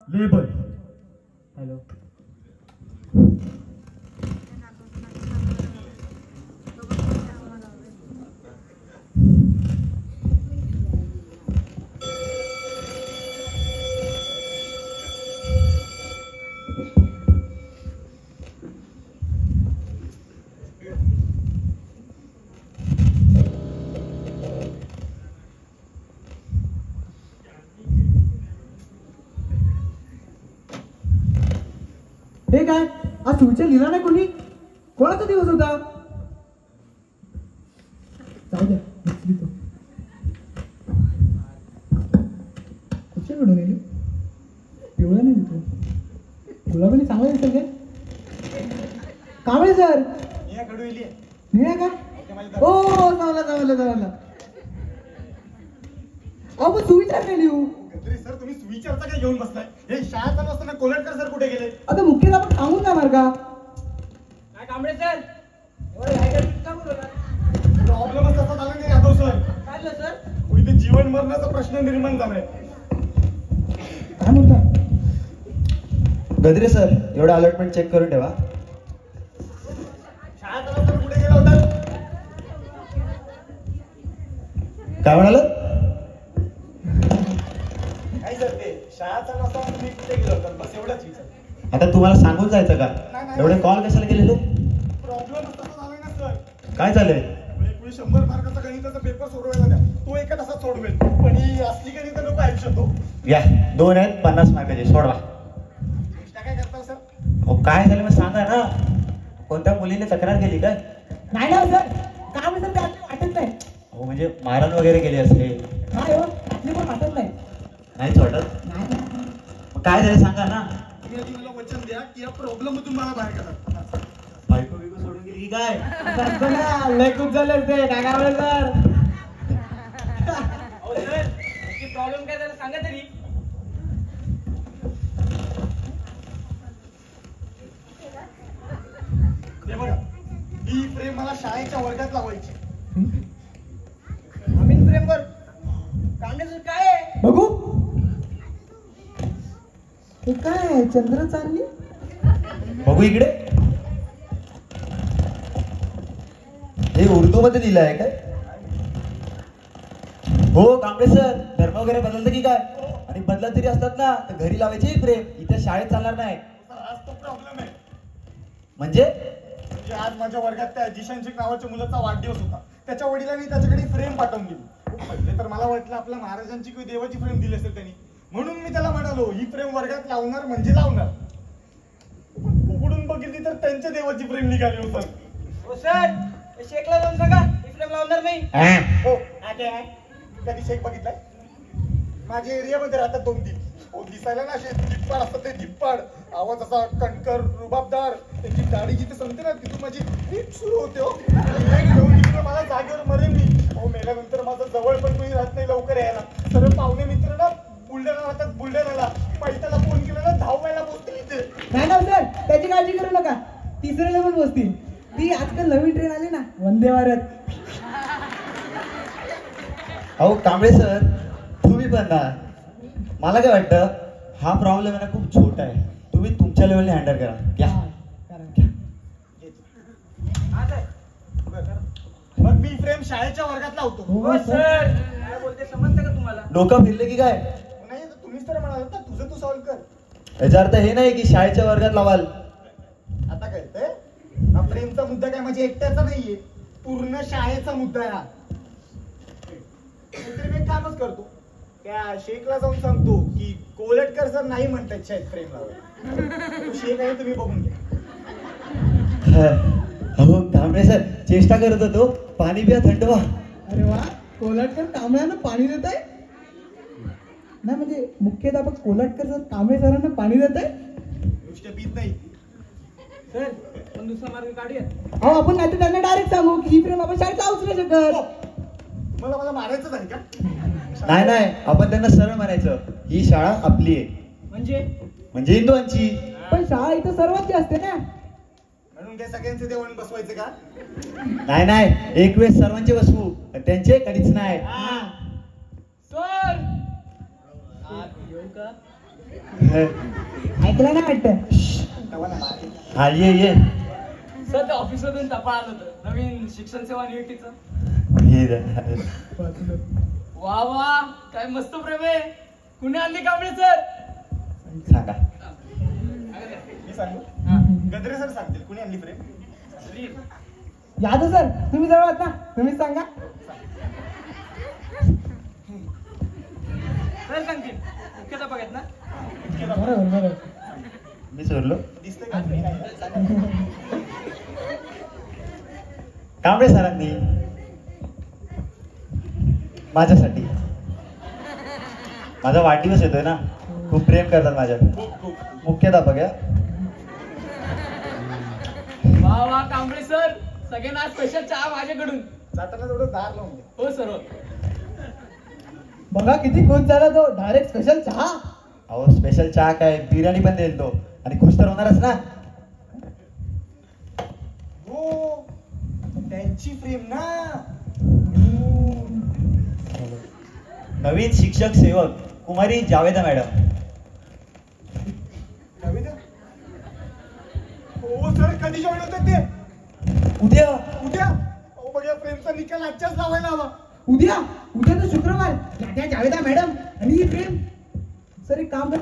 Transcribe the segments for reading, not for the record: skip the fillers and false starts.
Label. Hello. हे काय आज फ्युचर लिहिला नाही कोणी? कोणाचा दिवस होता? जाऊ द्या लिहितो. कुठच्याकडून येईल? पिवळा नाही लिहितो. गुलाबाने चांगला दिसेल काय? कांबळे सर निळा का? हो चांगला चांगला चांगला. अहो पण सुविचार नाही लिहू. सर तुम्ही सुविचारता काय घेऊन बसलाय? हे शाळा चालू असताना कोलटकर सर कुठे गेले? आता मुख्याध्यापक सांगून जाणार का? काय कांबळे सर प्रॉब्लेमच तसा झाला नाही यादव सर. काय झालं सर? इथे जीवन मरणाचा प्रश्न निर्माण झालाय. काय म्हणता? गद्रे सर एवढं अलॉटमेंट चेक करून ठेवा. शाळा चालू असताना कुठे गेला होता? काय म्हणाल? काय सर ते शाळा चालू असताना तुम्ही कुठे गेला होता? बस एवढाच विचार. आता तुम्हाला सांगून जायचं का? एवढे कॉल कशाला केलेले? प्रॉब्लेम तसा झालाय ना सर. काय झालंय? 100 मार्काचा गणिताचा पेपर सोडवायला द्या. तो एका तासात सोडवेल. पण ही असली गणित लोक आयुष्यात हो. या 2 आहेत 50 मार्काचे सोडवा. काय करता सर? अहो काय झालं मग सांगा ना. कोणत्या मुलीने तक्रार केली काय? नाही ना सर. काय म्हणतात ते आपल्याला वाटत नाही. हो म्हणजे मारण वगैरे केली असते. नाही हो आपली पण वाटत नाही. नाहीच वाटत. नाही मग काय झालं सांगा ना. तुम्ही आधी मला वचन द्या की या प्रॉब्लेम मधून मला बाहेर करा. बायको बिको सोडून गेली की काय? लय खूप झालं ते काय करावं सर. अहो सर प्रॉब्लेम काय झाला सांगा तरी. हे बघा ही फ्रेम मला शाळेच्या वर्गात लावायची. अमीन फ्रेमवर कांबळे सर काय आहे? बघू हे काय चंद्र चांदणी? बघू इकडे. हे उर्दू मध्ये लिहिलं आहे काय? हो कांबळे सर धर्म वगैरे बदलतं की काय? आणि बदलत तरी असतात ना तर घरी लावायची फ्रेम. इथे शाळेत चालणार नाही. आज तो प्रॉब्लेम आहे. म्हणजे आज माझ्या वर्गात त्या जिशान शेख नावाच्या मुलाचा वाढदिवस होता. त्याच्या वडिलांनी त्याच्याकडे फ्रेम पाठवून दिली. पहिले तर मला वाटलं आपल्या महाराजांची काही देवाची फ्रेम दिली असेल त्यांनी. म्हणून मी त्याला म्हणालो ही फ्रेम वर्गात लावणार म्हणजे लावणार. उघडून बघितली तर त्यांच्या देवाची फ्रेम निघाली होती. हो सर शेखला जाऊन सांगा ही फ्रेम लावणार नाही. हो कधी शेख बघितलाय? माझ्या एरियामध्ये राहतात 2-3. हो दिसायला ना असे धिप्पाड असतात ते धिप्पाड. आवाज असा कणकर रुबाबदार. त्यांची दाढी जिथे संपते ना तिथून माझी नीट सुरू होते. हो घेऊन तिकडे मला जागेवर मरेन मी. हो मेल्यानंतर माझं जवळ पण कोणी राहत नाही लवकर यायला. सर्व पाहुणे मित्र ना बुलढाणा राहतात. बुलढाण्याला पैताला फोन केला ना धावायला पोहोचतील इथे. नाही ना सर त्याची काळजी करू नका. 3ऱ्या लेवल बसतील. ती आजकाल नवीन ट्रेन आली ना वंदे भारत. अहो कांबळे सर तुम्ही पण ना. मला काय वाटतं हा प्रॉब्लेम आहे ना खूप छोटा आहे. तुम्ही तुमच्या लेवलने हँडल करा. घ्या. मग मी फ्रेम शाळेच्या वर्गात लावतो. हो सर काय बोलते समजतं का तुम्हाला? डोकं फिरले की काय? नाही तुम्हीच तर म्हणाल ना तुझं तू सॉल्व्ह कर. याचा अर्थ हे नाही की शाळेच्या वर्गात लावाल. आता कळतंय हा फ्रेमचा मुद्दा काय माझ्या एकट्याचा नाहीये. पूर्ण शाळेचा मुद्दा आहे हा. नाहीतरी मी एक कामच करतो. त्या शेखला जाऊन सांगतो की कोलटकर सर नाही म्हणतात शाळेत फ्रेम लावायला. तो शेख आहे तुम्ही बघून घ्या. अहो कांबळे सर चेष्टा करत होतो. पाणी पिया थंड व्हा. अरे वा कोल्हटकर कांबळ्यांना पाणी देत आहे. नाही म्हणजे मुख्याध्यापक कोल्हटकर सर कांबळे सरांना पाणी देत आहे. नुसते पीत नाही. सर पण दुसरा मार्ग काढूया. अहो आपण नाही तर त्यांना डायरेक्ट सांगू की ही फ्रेम आपण शाळेत लावूच नाही शकत. मला मला मारायचंच आहे का? नाही नाही आपण त्यांना सरळ म्हणायचं ही शाळा आपली आहे. म्हणजे हिंदुआंची. पण शाळा इथं सर्वांची असते ना. म्हणून काय सगळ्यांचे देवण बसवायचं का? नाही नाही एक वेळेस सर्वांचे बसवू त्यांचे कधीच नाही. सर येऊ का? ऐकलं ना वाटतं. हा ये सर ते ऑफिस मधून टपाल आलं होतं नवीन शिक्षण सेवा नियुक्तीचं. वा वा काय मस्त प्रेम आहे. कुणी आणली कांबळे सर? सांगा. मी सांगू गद्रे सर सांगतील कुणी आणली प्रेम. यादव सर तुम्ही जवळ आहात ना, तुम्हीच सांगा. सर सांगतील मुख्याध्यापक आहेत ना. बरोबर. मी सोडलो. दिसतंय का मी नाही सांगा. कांबळे सरांनी माझ्यासाठी माझा वाढदिवस येतोय ना, खूप प्रेम करतात माझ्यावर. खूप मुख्याध्यापक आहे. वा वा कांबळे सर सगळ्यांना आज स्पेशल चहा माझ्याकडून. जाताना थोडं दार लावून दे. हो सर हो. बघा किती खुश झाला तो. डायरेक्ट स्पेशल चहा. अहो स्पेशल चहा काय, बिर्याणी पण देईल तो. आणि खुश तर होणारच ना. हो त्यांची प्रेम ना. नवीन शिक्षक सेवक कुमारी जावेदा मॅडम. कविता हो सर कधी जॉईन होतात ते? उद्या उद्या. अहो बघा प्रेमचा निकाल आजच्याच लावायला हवा. उद्या तर शुक्रवार. लाट्या जावेदा मॅडम आणि ही प्रेम. सर एक काम कर.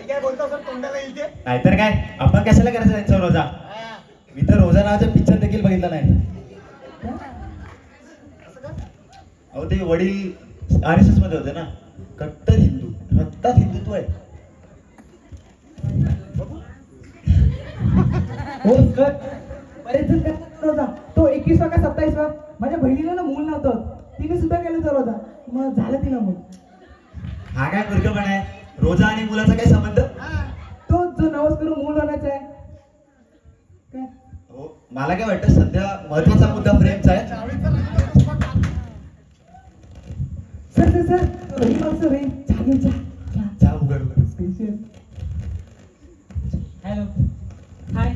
काय बोलता सर तोंडाला येईल ते. नाहीतर काय, आपण कशाला करायचं त्यांचा रोजा. मी तर रोजा नावाचा पिक्चर देखील बघितला नाही. असं का? अहो ते वडील RSS मध्ये होते ना, कट्टर हिंदू, रक्तात हिंदुत्व आहे. बघू हो सर बरेच जण करतात रोजा. तो 21वा का 27वा माझ्या बहिणीला ना मूल नव्हतं, तिने सुद्धा केलं तो रोजा. मग झालं तिला मूल. हा काय मूर्खपणा आहे. रोजा आणि मुलाचा काय संबंध? तो जो नवस करून मूल होण्याचा आहे काय. हो, मला काय वाटतं सध्या महत्वाचा मुद्दा प्रेमचा आहे. चावीचा रंग बघा. सर रविवारचं रे चालेल चहा उघड. स्पेशल. Hello hi.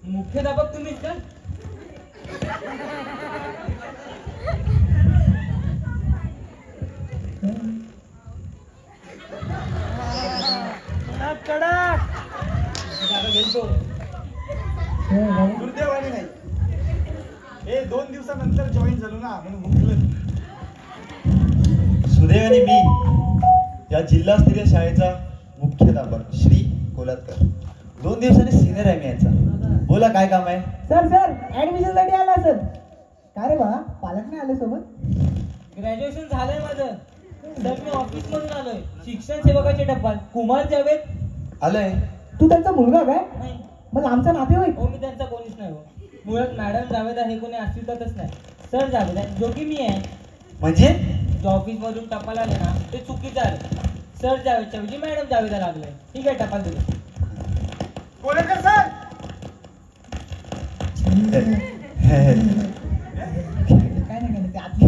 मुख्याध्यापक तुम्हीच का? दुर्दैवाने नाही. हे 2 दिवसानंतर जॉईन झालो ना म्हणून हुकलं. सुदैवाने मी या जिल्हास्तरीय शाळेचा मुख्याध्यापक श्री कोलातकर 2 दिवसांनी सिनियर आहे मी यांचा. बोला काय काम आहे? सर ऍडमिशन साठी आला सर. का रे बा पालक नाही आले सोबत? ग्रॅज्युएशन झालंय माझं सर. मी ऑफिस मधून आलोय. शिक्षण सेवकाचे टप्पा कुमार जावेद. आलंय. तू त्यांचा मुलगा काय? नाही मग आमचा नातेवाईक. हो मी त्यांचा कोणीच नाही हो. मुळात मॅडम जावेदा हे कोणी अस्तित्वातच नाही. सर जावेदा जो की मी आहे. म्हणजे जो ऑफिस मधून टपाल आले ना ते चुकीचं आलं. सर जावेदच्या ऐवजी मॅडम जावेदा लागलाय. ठीक आहे टपाल दिलं. कोलेकर सर काय नाही ते आतली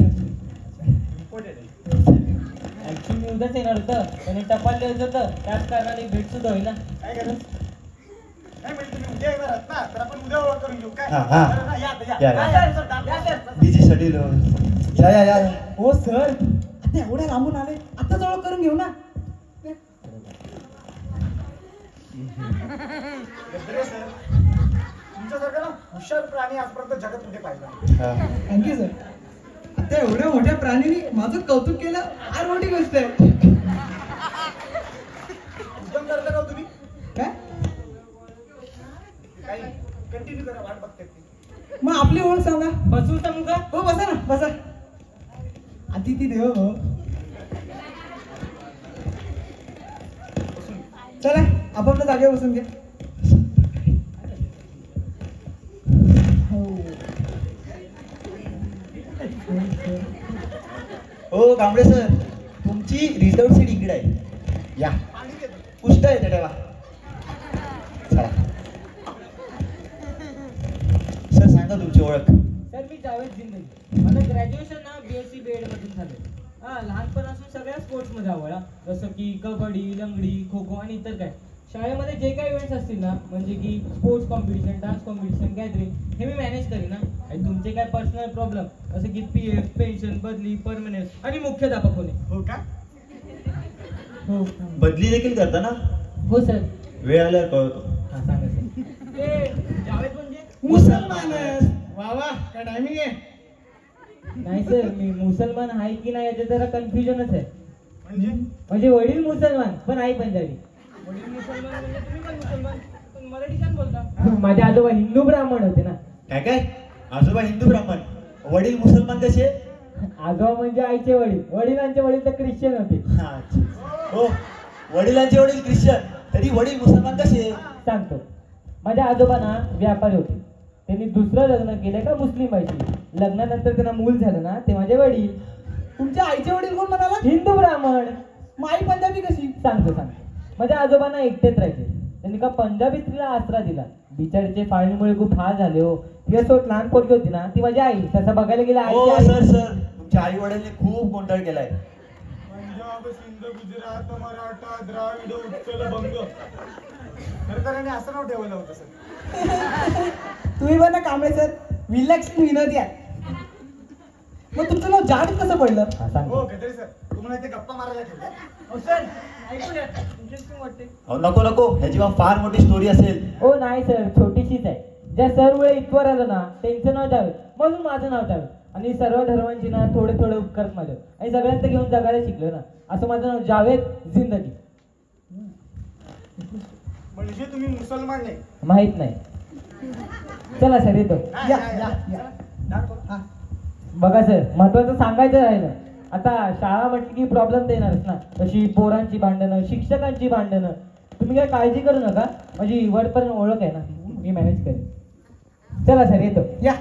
ऍक्च्युली मी उद्याच येणार होतं. त्याने टपाल द्यायचं होतं. त्याच कारणाने भेट सुद्धा होईल ना. काय करत नाही म्हणजे तुम्ही उद्या येणार आहात ना, तर आपण उद्या ओळख करून घेऊ काय. हा. या. या. Busy schedule. या. हो सर आता एवढ्या लांबून आले, आता जवळ करून घेऊ ना. गद्रे सर तुमच्यासारखा ना हुशार प्राणी आजपर्यंत जगात कुठे पाहिजे. Thank you sir. आता एवढ्या मोठ्या प्राणीने माझं कौतुक केलं फार मोठी गोष्ट आहे. उद्यम करता का तुम्ही? काय काही कंटिन्यू करा, वाट बघते. मग आपली ओळख सांगा. बसू सांगू का? हो बसा ना बसा. अतिथी देव हो. चला आपापल्या जागेवर बसून घ्या. हो कांबळे सर, तुमची रिझर्व सीट इकडे आहे. या पाणी देतो. कुष्ट आहे ठेवा. चला सर सांगा तुमची ओळख. सर मी जावेद जिंदगी. माझं ग्रॅज्युएशन ना BSc BEd मधून झालंय. लहानपणापासून सगळ्या स्पोर्ट्स मध्ये आवड. जसं की कबड्डी, लंगडी, खो खो आणि इतर काय. शाळेमध्ये जे काही इव्हेंट्स असतील ना, म्हणजे की sports competition, dance competition, gathering, हे मी मॅनेज करीन ना. आणि तुमचे काय पर्सनल प्रॉब्लेम जसं की PF, पेन्शन, बदली, परमनंट आणि मुख्याध्यापक होणे. हो का? हो बदली देखील करता ना? हो सर. वेळ आल्यावर कळवतो. हा सांगा सर. जावेद म्हणजे मुसलमान वा वा, काय टायमिंग आहे? नाही सर, मी मुसलमान आहे की नाही याच्यात जरा कन्फ्युजनच आहे. म्हणजे वडील मुसलमान पण आई पंजाबी. वडील मुसलमान म्हणजे तुम्ही पण मुसलमान, पण मराठी काय बोलता? माझे आजोबा हिंदू ब्राह्मण होते ना. काय आजोबा हिंदू ब्राह्मण, वडील मुसलमान कसे? आजोबा म्हणजे आईचे वडील, वडिलांचे वडील तर ख्रिश्चन होते. हो, वडिलांचे वडील ख्रिश्चन, तरी वडील मुसलमान कसे? सांगतो. माझ्या आजोबा ना व्यापारी होते. त्यांनी दुसरं लग्न केलं का मुस्लिम बाईशी. लग्नानंतर त्यांना मूल झालं ना, ते माझे वडील. तुमच्या आईचे वडील कोण म्हणाला? हिंदू ब्राह्मण. माई पंजाबी कशी? सांगतो. माझ्या आजोबांना एकटेच राहायचे. त्यांनी का पंजाबी स्त्रीला आसरा दिला. बिचारीचे फाळणीमुळे खूप हाल झाले हो. तिच्यासोबत लहान पोरगी होती ना, ती माझी आई. तसं बघायला गेलं हो आई. सर, तुमच्या आई वडिलांनी खूप गोंधळ केलाय. पंजाब, सिंध, गुजरात, मराठा, द्राविड, उत्कल, बंग. खरं तर याने असं नाव ठेवलं होतं सर. तुम्ही पण ना कांबळे सर विलक्षण विनोदी आहे. मग तुमचं नाव जावेद कसं पडलं? हा, सांगतो. हो गद्रे सर, तुम्हाला इथे गप्पा मारायला ठेवलं. हो सर, ऐकूया, इंटरेस्टिंग वाटते. नको, ह्याची फार मोठी स्टोरी असेल. हो नाही सर, छोटीशीच आहे. ज्या सर वेळे इथवर आलं ना, त्यांचं नाव जावेद, म्हणून माझं नाव जावेद. आणि सर्व धर्मांची ना थोडे उपकार माझे, आणि सगळ्यांचं घेऊन जगायला शिकलो ना. असं माझं नाव जावेद जिंदगी. म्हणजे तुम्ही मुसलमान नाही? माहित नाही. चला सर येतो. या. हा. बघा सर, महत्वाचं सांगायचं राहिलं. आता शाळा म्हटली की प्रॉब्लेम देणारच ना. तशी पोरांची भांडणं, शिक्षकांची भांडणं. तुम्ही काय काळजी करू नका, माझी वरपर्यंत ओळख आहे ना, मी मॅनेज करेन. चला सर येतो. या.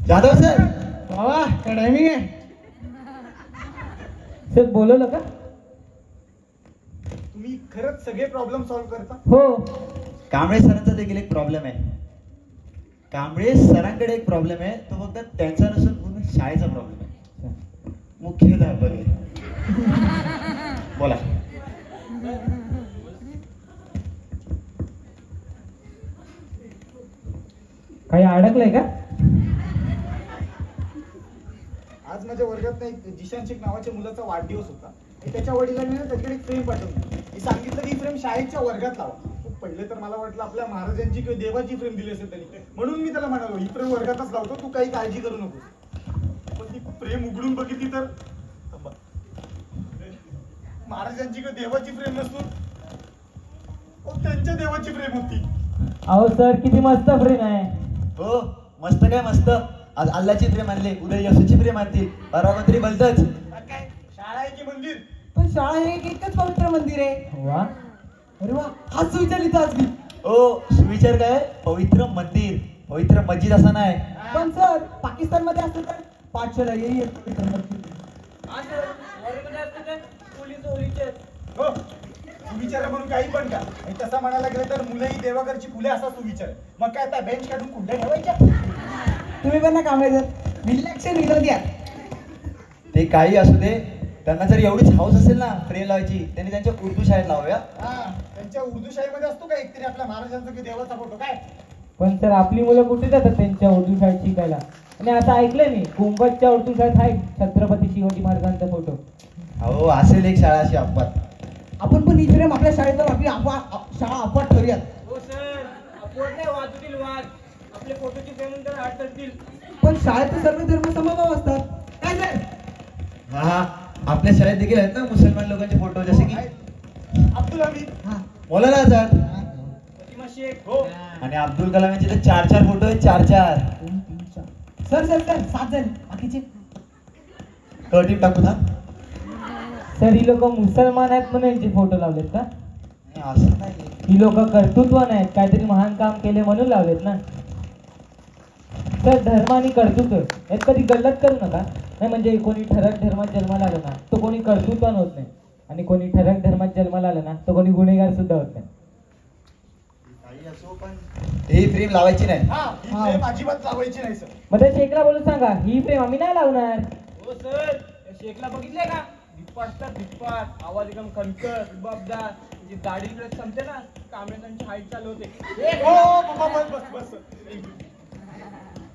जाधव सर, वा काय टायमिंग आहे? सर बोलवलं का? तुम्ही खरंच सगळे प्रॉब्लेम सॉल्व्ह करता? हो. कांबळे सरांचा देखील एक प्रॉब्लेम आहे. कांबळे सरांकडे एक प्रॉब्लेम आहे, तो फक्त त्यांचा नसून पूर्ण शाळेचा प्रॉब्लेम आहे. मुख्याध्यापक आहे. बोला. काही अडकलंय का? आज माझ्या वर्गात एक जिशान शेख नावाच्या मुलाचा वाढदिवस होता. त्याच्या वडिलांनी ना त्याच्याकडे एक फ्रेम पाठवली. मी सांगितलं की ही फ्रेम शाळेच्या वर्गात लावा. पहिले तर मला वाटलं आपल्या महाराजांची किंवा देवाची फ्रेम दिली असेल त्यांनी, म्हणून मी त्याला म्हणालो ही फ्रेम वर्गातच लावतो, तू काही काळजी करू नको. पण ती फ्रेम उघडून बघितली तर महाराजांची किंवा देवाची फ्रेम नसून त्यांच्या देवाची फ्रेम होती. अहो सर, किती मस्त फ्रेम आहे. हो, मस्त काय मस्त. आज अल्लाची प्रेम आणले, उद्या यशूची प्रेम आणतील, परवा भलतच. काय शाळा आहे की मंदिर? पण शाळा हे एकच पवित्र मंदिर आहे. वा. अरे वा, हाच सुविचार लिहितो आज मी. ओ सुविचार काय? पवित्र मंदिर, पवित्र मस्जिद असा नाही. पण सर पाकिस्तान मध्ये असतं तर पाठशाला येई पवित्र मंदिर. हा सर, वॉरमध्ये असतं तर पोलीस ओलीचे. हो, सुविचार म्हणून काही पण का. आणि तसं म्हणायला गेलं तर मुलंही देवाघरची फुले असा सुविचार. मग काय आता बेंच काढून कुंड्या ठेवायच्या? तुम्ही पण ना कांबळे सर विलक्षण विनोदी आहे. ते काही असू दे, त्यांना जर एवढीच हाऊस असेल ना फ्रेम लावायची, त्यांनी त्यांच्या उर्दू शाळेत लावूया. हा, त्यांच्या उर्दू शाळेमध्ये असतो का एकतरी आपल्या महाराजांचा की देवाचा फोटो? काय पण सर आपली मुलं कुठे जातात त्यांच्या उर्दू शाळेत शिकायला? आणि आता ऐकलंय मी कुंभच्या उर्दू शाळेत आहे छत्रपती शिवाजी महाराजांचा फोटो. हो, असेल एक शाळा अशी अफवात. आपण पण ही फ्रेम आपल्या शाळेत आपली शाळा अफवाट करूयात. हो सर, अपोट नाही वाजवतील वाद. आपले फोटोची फ्रेम तर हात करतील. पण शाळेत तर सर्व धर्म समभाव असतात. काय सर? हा, आपल्या शाळेत देखील आहेत ना मुसलमान लोकांचे फोटो, जसे की अब्दुल हमीद, मौलाना आझाद प्रतिमा शेख. हो, आणि अब्दुल कलाम यांचे तर 4 फोटो आहेत. 4. 2, 3, 4 सर 7 जण बाकीचे टीम टाकू ना. सर ही लोक मुसलमान आहेत म्हणून यांचे फोटो लावलेत का? असं नाही. ही लोक कर्तृत्वान आहेत, काहीतरी महान काम केले म्हणून लावलेत ना. तर धर्म आणि कर्तृत्व यात कधी गल्लत करू नका. नाही म्हणजे कोणी ठराविक धर्मात जन्माला आलं ना तो कोणी कर्तृत्वान होत नाही, आणि कोणी ठराविक धर्मात जन्माला आलं ना तो कोणी गुन्हेगार सुद्धा होत नाही. काही असो, पण ही फ्रेम लावायची नाही. हा, ही फ्रेम अजिबात लावायची नाही सर. मग त्या शेखला बोलून सांगा ही फ्रेम आम्ही नाही लावणार. हो सर, त्या शेखला बघितलंय का? धिप्पाट, आवाज एकदम खनकर, रुबाबदार. जी दाढी इकडे संपते ना, कांबळेंची हाईट चालू होते. हो बाबा, बस.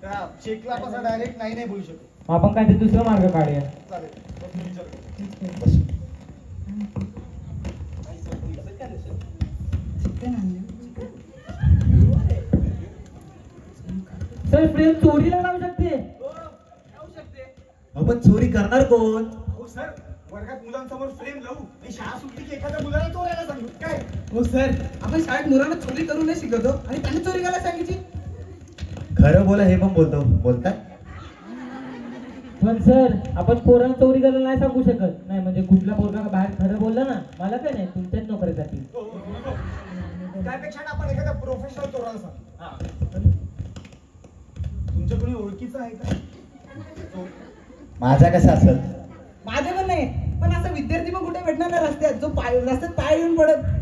त्या शेखला आपण डायरेक्ट नाही बोलू शकतो. मग आपण काहीतरी दुसरा मार्ग काढूया. चालेल. बसून विचार कर. बस. सर फ्रेम चोरीला लावू शकते. येऊ शकते. आपण चोरी करणार कोण? हो सर, वर्गात मुलांसमोर फ्रेम लावू आणि शाळा सुटली की एखाद्या मुलाला चोरायला सांगू काय? हो सर, आपण शाळेत मुलांना चोरी करू नाही शिकवतो आणि त्यांनी चोरी करायला सांगितली. खरं बोला हे पण बोलताय. पण सर आपण पोरांना चोरी करायला नाही सांगू शकत. नाही म्हणजे कुठला पोरगा बाहेर खरं बोलला ना, मला काय नाही, तुमच्याच नोकरी जातील. हो, हो, हो. त्यापेक्षा ना आपण एखाद्या प्रोफेशनल चोराला सांगू. हा. तुमच्या कोणी ओळखीचं आहे का? माझा कसा असेल? माझे पण नाही, पण असा विद्यार्थी पण कुठे भेटणार नाही रस्त्यात, जो रस्त्यात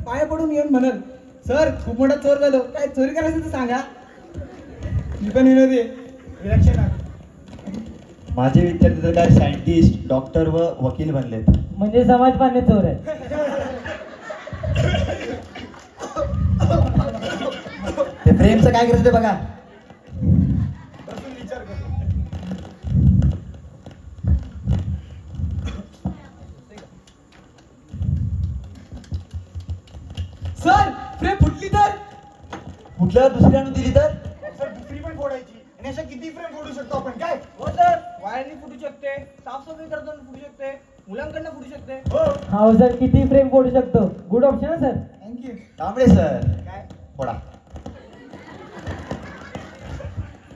पाया पडून येऊन म्हणल, सर खूप मोठा चोर झालो, काय चोरी करायचं तर सांगा. मी पण विनोदी आहे. विलक्षण आहे. माझे विद्यार्थी तर काय सायंटिस्ट, डॉक्टर व वकील बनलेत. म्हणजे समाज मान्य चोर आहे. ते प्रेमचं काय करायचं ते बघा. बसून विचार कर. सर फ्रेम फुटली तर? कुठल्या दुसरी आणून दिली तर? सर दुसरी पण फोडायची आणि अशा किती फ्रेम फोडू शकतो आपण काय? हो सर, वायरनी फुटू शकते, साफसफाई करताना फुटू शकते, मुलांकडनं फुटू शकते. हो. हो सर, किती फ्रेम फोडू शकतो. गुड ऑप्शन आहे सर. थँक्यू. तांबडे सर काय? फोडा.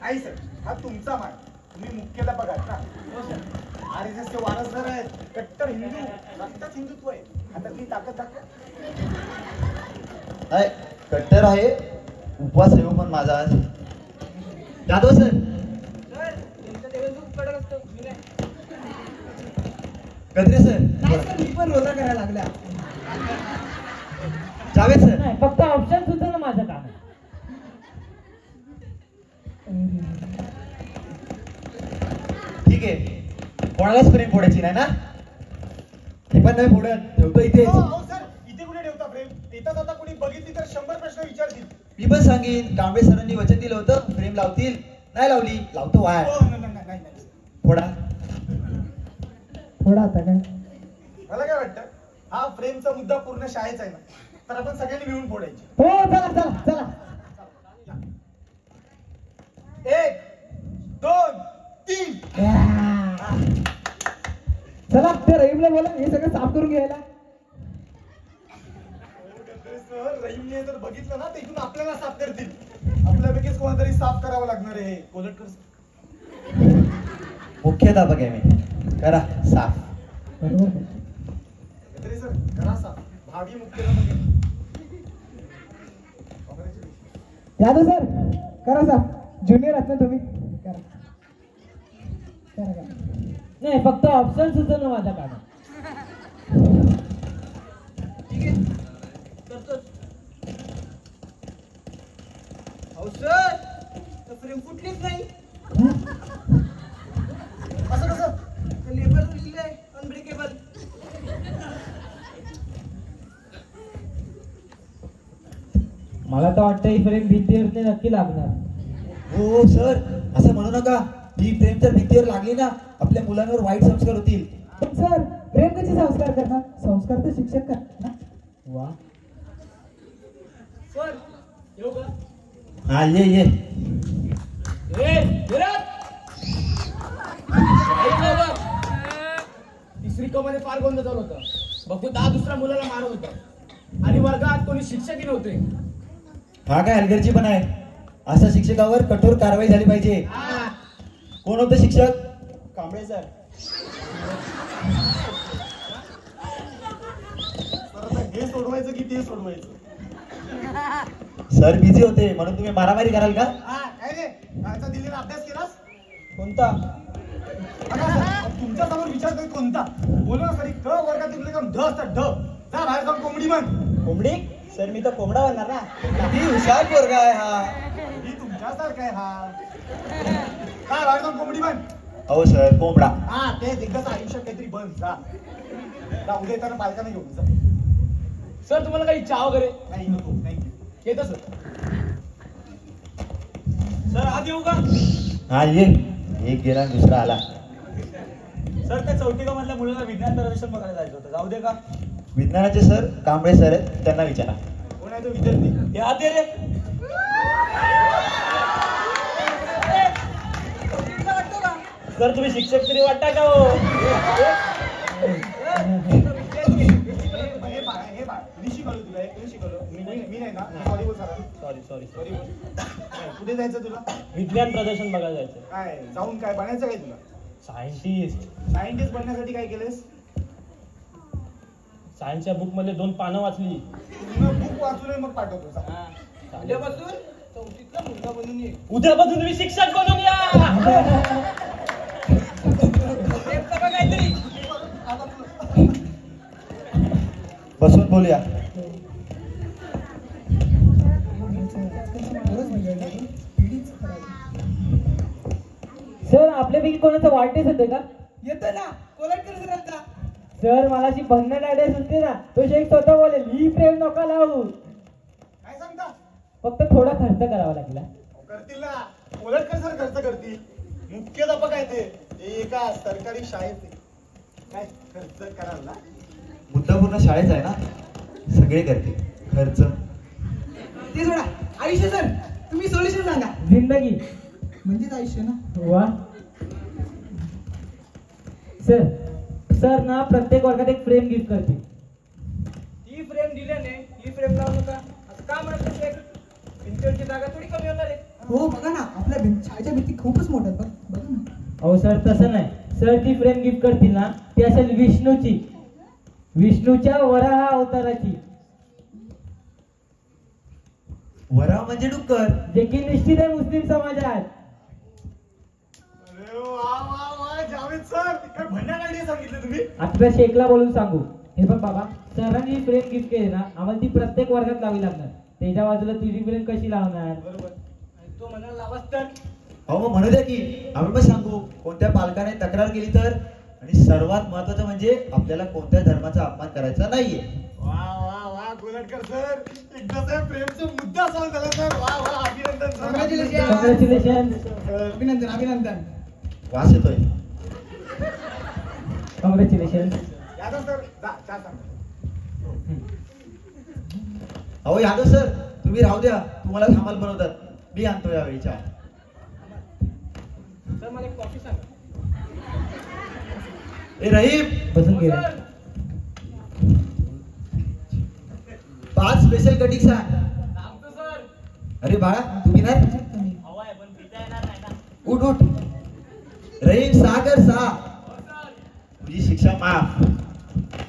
आई सर, हा तुमचा मान. तुम्ही मुख्याध्यापक ना? हो सर. RSS चे वारसदार आहेत. कट्टर हिंदू, रक्तात हिंदुत्व आहे. हातातली ताकद दाखवा. काय कट्टर आहे, उपवास आहे पण माझा आज. जाधव सर सर, तुमचं लेवल खूप कडक असतं. मी नाही. कत्रे सर नाही सर, मी पण रोजा करायला लागल्या. जावेद सर नाही, फक्त ऑप्शन सुचवणं माझं काम आहे. ठीक आहे. कोणालाच फ्रेम फोडायची नाही ना? हे पण नाही फोडत, ठेवतो इथे. हो, हो सर, इथे कुठे ठेवता फ्रेम? येतात आता कोणी बघितली तर 100 प्रश्न विचारतील. मी पण सांगेन, कांबळे सरांनी वचन दिलं होतं फ्रेम लावतील, नाही लावली, लावतो वाय. हो, नाही, नाही, नाही, नाही. फोडा. थोडा आता काय? मला काय वाटतं, हा फ्रेमचा मुद्दा पूर्ण शाळेचा आहे ना, तर आपण सगळ्यांनी मिळून फोडायची. हो चला चला चला. 1 2 3. चला त्या रहीमला बोला, हे सगळं साफ करून घ्यायला. सर, रहीमने जर बघितलं ना, तर इथून आपल्याला साफ करतील. आपल्यापैकीच कोणातरी साफ करावं लागणार आहे. कोलटकर मुख्याध्यापक आहे मी, करा साफ. बरोबर. तरी सर, करा साफ. भावी मुख्याध्यापक आहे. यादव सर करा साफ. ज्युनियर आहात ना तुम्ही, करा करा करा. नाही, फक्त ऑप्शन सुचवणं माझं काम आहे. ठीक आहे. करतोच. अहो सर, तर फ्रेम फुटलीच नाही. असं कसं? लेबर लिहिलंय अनब्रेकेबल. मला तर वाटतं ही फ्रेम भिंतीवरती नक्की लागणार. हो सर, असं म्हणू नका. ही फ्रेम जर भिंतीवर लागली ना, आपल्या मुलांवर वाईट संस्कार होतील. पण सर प्रेम कसे संस्कार करणार? संस्कार तर शिक्षक करतात ना. वा. सर, येऊ का? हा ये ये. तिसरी क मध्ये फार गोंधळ चालू होता. बघतो 10 दुसऱ्या मुलाला मारत होता आणि वर्गात कोणी शिक्षकही नव्हते. हा काय हलगर्जी पण आहे. अशा शिक्षकावर कठोर कारवाई झाली पाहिजे. कोण होतं शिक्षक? कांबळे सर. सर, आता हे सोडवायचं की ते सोडवायचं? सर बिझी होते म्हणून तुम्ही मारामारी कराल का? हा, काय रे? आजचा दिलेला अभ्यास केलास? कोणता? बघा सर, तुमच्या समोर विचारतोय कोणता? बोलू ना सर, क वर्गात तुमले काम ढ असतात, ढ. जा बाहेर जाऊन कोंबडी बन. कोंबडी? सर, मी तर कोंबडा बनणार ना. किती हुशार पोरगा आहे हा. ही तुमच्यासारखा आहे हा. काय बाहेर जाऊन कोंबडी बन. हो सर, कोंबडा. हा, तेच एकदाच आयुष्यात काहीतरी बन. जा जा, उद्या येताना पालकांना घेऊन जा. सर, तुम्हाला काही चहा वगैरे? नाही नको, नाही. येतं सर. सर, आत येऊ का? हा ये. एक गेला आणि दुसरा आला. सर त्या चौथीका मधल्या मुलाला विज्ञान प्रदर्शन बघायला जायचं होतं, जाऊ दे का? विज्ञानाचे सर कांबळे सर आहेत, त्यांना विचारा. कोण आहे तो विद्यार्थी? या दे रे. सर तुम्ही शिक्षक तरी वाटता का हो? कुठे जायचं तुला? विज्ञान प्रदर्शन बघायला जायचं. काय जाऊन काय बनायचं काय तुला? सायंटिस्ट बनण्यासाठी काय केलंस? सायन्सच्या बुक मध्ये 2 पानं वाचली. बुक वाचून मग पाठवतो. उद्यापासून चौथीतला मुलगा बनून ये. उद्यापासून तुम्ही शिक्षक बनून या. काहीतरी बसून बोलूया. सर आपल्यापैकी कोणाचं वाढदिवस होते का? येतो ना कोल्हटकर सरांचा. सर मला अशी भन्नाट आयडिया सुचते ना, तो शेख स्वतः बोलेल ही फ्रेम नका लावू, काय सांगता? फक्त थोडा खर्च करावा लागला. करतील ना, कोल्हटकर सर खर्च करतील. मुख्याध्यापक आहे ते एका सरकारी शाळेत. काय खर्च कराल ना? मुद्दा पूर्ण शाळेत आहे ना, सगळे करते खर्च. ते सोडा, आयुष्य सर तुम्ही सोल्युशन सांगा. जिंदगी म्हणजेच आयुष्य ना. वा सर, सर ना प्रत्येक वर्गात एक फ्रेम गिफ्ट करतील. ही फ्रेम दिल्याने ही फ्रेम लावू नका असं का म्हणत होते? भिंतीवरची जागा थोडी कमी होणार आहे. हो बघा ना, आपल्या शाळेच्या भिंती खूपच मोठ्या आहेत. बघा ना. अहो सर तसं नाही, सर ती फ्रेम गिफ्ट करतील ना ती असेल विष्णूची, विष्णूच्या वराह अवताराची, वरा म्हणजे डुक्कर. जे की निश्चित आहे मुस्लिम समाजात. अरे वा वा वा जावेद सर, काय भन्नाट आयडिया सांगितलं तुम्ही. आता शेखला बोलून सांगू. हे बघ बाबा, सरांनी फ्रेम गिफ्ट केली ना, आम्हाला ती प्रत्येक वर्गात लावी लागणार. त्याच्या बाजूला तुझी फ्रेम कशी लावणार? बरोबर. आणि तो म्हणाला लावाच तर. अहो मग म्हणू द्या की, आम्ही पण सांगू कोणत्या पालकाने तक्रार केली तर. आणि सर्वात महत्वाचं म्हणजे आपल्याला कोणत्या धर्माचा अपमान करायचा नाहीये. वा वा वा कोल्हटकर सर, एकदा प्रेमचा मुद्दा सॉल्व्ह झाला सर. वा वा, अभिनंदन सर. कॉंग्रॅच्युलेशन. अभिनंदन अभिनंदन. वास येतोय. कॉंग्रॅच्युलेशन. यादव सर जा, चहा सांगा. अहो यादव सर तुम्ही राहू द्या, तुम्हाला धमाल बनवतात. मी आणतो यावेळी चहा. सर मला एक कॉफी सांगा. ए रहीम, बसून घे. 5 स्पेशल कटिंग सांग. सांगतो सर. अरे बाळा तुम्ही ना हवाय पण पिता येणार नाही ना. उठ उठ. रहीम 6 कर 6. हो सर. तुझी शिक्षा माफ.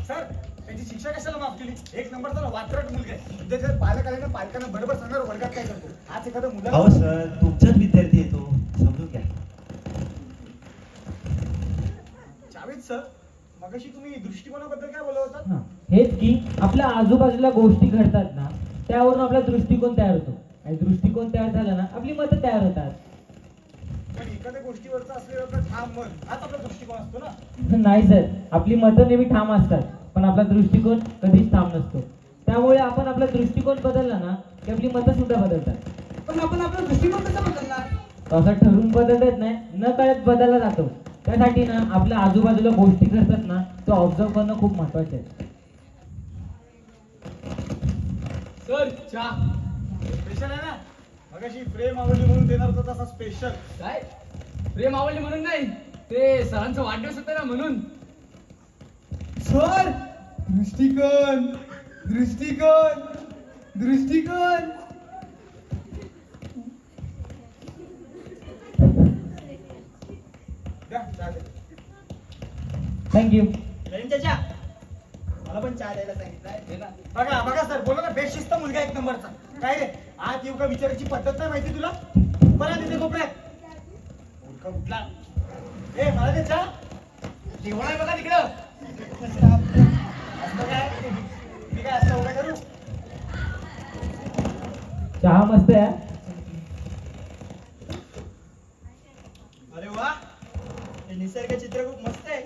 सर त्यांची शिक्षा कशाला माफ केली? एक नंबरचा वात्रट मुलगा आहे. त्याच्या पालक आले ना, पालकांना बरोबर सांगणार वर्गात काय करतो. आज एखादा मुला अहो सर तुमचाच विद्यार्थी येतो, समजून घ्या. जावेद सर, मगाशी तुम्ही दृष्टिकोनाबद्दल काय बोलत होतात? हा, हेच की आपल्या आजूबाजूला गोष्टी घडतात ना, त्यावरून आपला दृष्टिकोन तयार होतो. आणि दृष्टिकोन तयार झाला ना, आपली मतं तयार होतात. पण एखाद्या गोष्टीवरचा असलेला ठाम मन हाच आपला दृष्टिकोन असतो ना. नाही सर, आपली मतं नेहमी ठाम असतात, पण आपला दृष्टिकोन कधीच ठाम नसतो. त्यामुळे आपण आपला दृष्टिकोन बदलला ना की आपली मतं सुद्धा बदलतात. पण आपण आपला दृष्टिकोन कसा बदलणार? असं ठरवून बदलत येत नाही, न कळत बदलला जातो. त्यासाठी ना आपल्या आजूबाजूला गोष्टी घडतात ना, तो ऑब्झर्व करणं खूप महत्वाचं आहे. सर चहा. स्पेशल आहे ना, मगाशी प्रेम आवडली म्हणून देणार होता तसा स्पेशल. काय प्रेम आवडली म्हणून नाही, ते सरांचा वाढदिवस होता ना म्हणून. सर दृष्टिकोन दृष्टिकोन दृष्टिकोन. द्या, चहा द्या. थँक्यू. चाचा मला पण चहा द्यायला सांगितलंय. बघा बघा सर, बोला ना, बेशिस्त मुलगा एक नंबरचा. काय रे, आत येऊ का विचारायची पद्धत नाही माहिती तुला? बघा तिथे कोपऱ्यात मूर्ख कुठला. ए मला दे चहा. जेवण आहे बघा तिकडं. असं काय मी काय असं उभा करू? चहा मस्त आहे. अरे वा, हे निसर्ग चित्र खूप मस्त आहे.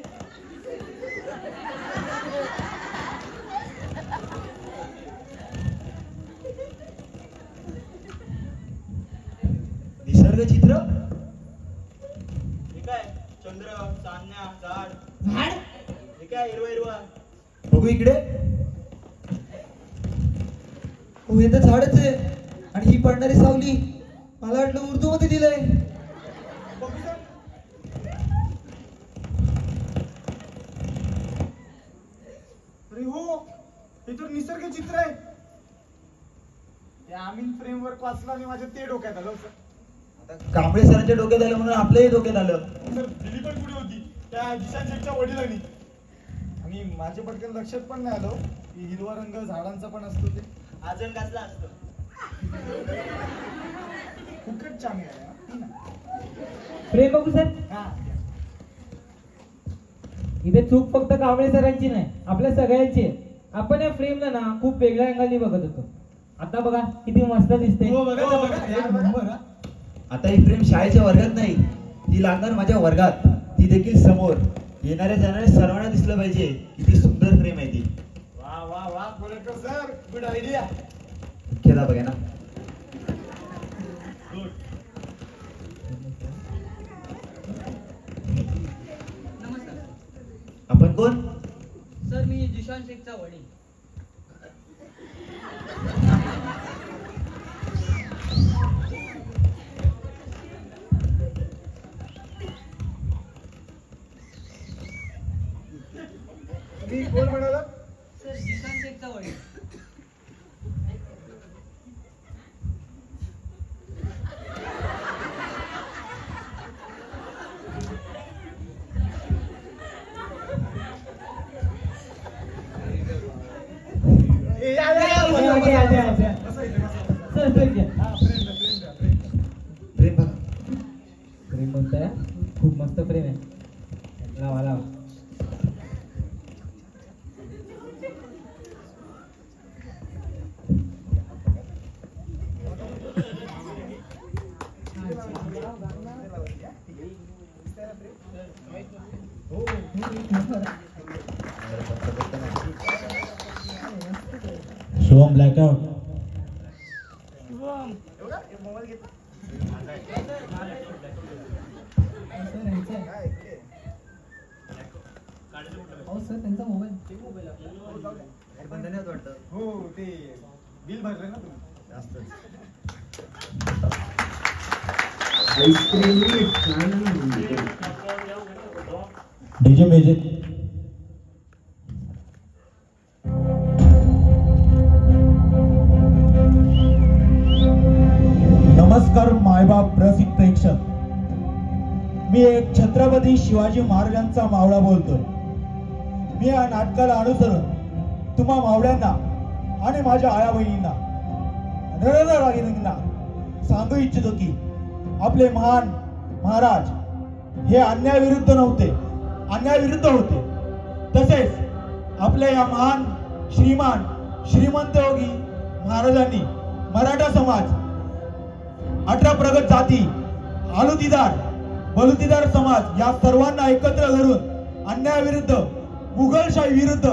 निसर्ग चित्र ठीक आहे, चंद्र, चांदण्या, झाड. काय हिरवा हिरवा? बघू इकडे. हो, हे तर झाडच आहे. आणि ही पडणारी सावली मला वाटलं उर्दू मध्ये दिलंय. बघू सर. अरे हो, हे तर निसर्ग चित्र आहे. त्या आमीन फ्रेमवर्क वाचला आणि माझ्या ते डोक्यात आलं सर. आता कांबळे सरांच्या डोक्यात आलं म्हणून आपल्याही डोक्यात आलं. सर दिली पण पुढे होती त्या जिशान शेठच्या वडिलांनी. आणि माझ्या पटकन लक्षात पण नाही आलं की हिरवा रंग झाडांचा पण असतो ते. अजून कसला असतो? खूपच चांगलं आहे हा. फ्रेम बघू सर. हा. इथे चूक फक्त कांबळे सरांची नाही, आपल्या सगळ्यांची आहे. आपण या फ्रेमला ना खूप वेगळ्या अँगलनी बघत होतो. आता बघा किती मस्त दिसते. हो बघा ना, बघा एक नंबर हा. आता ही फ्रेम शाळेच्या वर्गात नाही, ती लागणार माझ्या वर्गात, ती देखील समोर. येणाऱ्या जाणाऱ्या सर्वांना दिसलं पाहिजे किती सुंदर फ्रेम आहे ती. वा वा वा कोल्हटकर सर, गुड आयडिया. खेळा बघा ना. आपण कोण? सर मी जिशान शेखचा वडील. तुम्ही कोण म्हणाला? सर जिशान शेखचा वडील. ए, या. बसा इथे, बसा. सर फ्रेम घ्या. हा, फ्रेम द्या, फ्रेम द्या, फ्रेम. फ्रेम बघा. फ्रेम बोलताय खूप मस्त फ्रेम आहे. लावा लावा. हो, शुभम ब्लॅकआउट. एवढा? हे मोबाईल घेतला? सर यांचा आहे. काय हे? हो सर त्यांचा मोबाईल. बंधन होत वाटतं. हो, ते बिल भरले ना तुम्ही. DJ music. नमस्कार मायबाप रसिक प्रेक्षक. मी एक छत्रपती शिवाजी महाराजांचा मावळा बोलतोय. मी या नाटकाला अनुसरून तुम्हा मावळ्यांना आणि माझ्या आया बहिणींना सांगू इच्छितो की आपले महान महाराज हे अन्यायाविरुद्ध नव्हते, अन्यायाविरुद्ध होते. तसेच आपल्या या महान श्रीमंत योगी महाराजांनी मराठा समाज, 18 प्रगत जाती, बलुतेदार समाज या सर्वांना एकत्र धरून अन्यायाविरुद्ध, मुघलशाही विरुद्ध,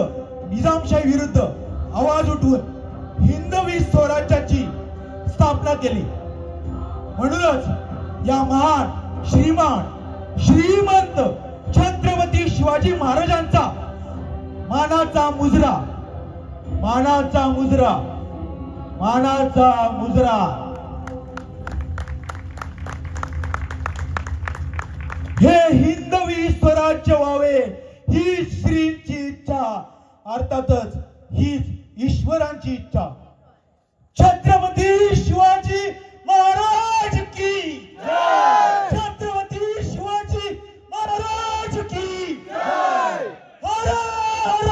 निजामशाही विरुद्ध आवाज उठवून हिंदवी स्वराज्याची स्थापना केली. म्हणूनच या महान श्रीमंत छत्रपती शिवाजी महाराजांचा मानाचा मुजरा हे हिंदवी स्वराज्य व्हावे ही श्रींची इच्छा, अर्थातच ही ईश्वरांची इच्छा. छत्रपती शिवाजी महाराज की जय. छत्रपती शिवाजी महाराज की जय. हर हर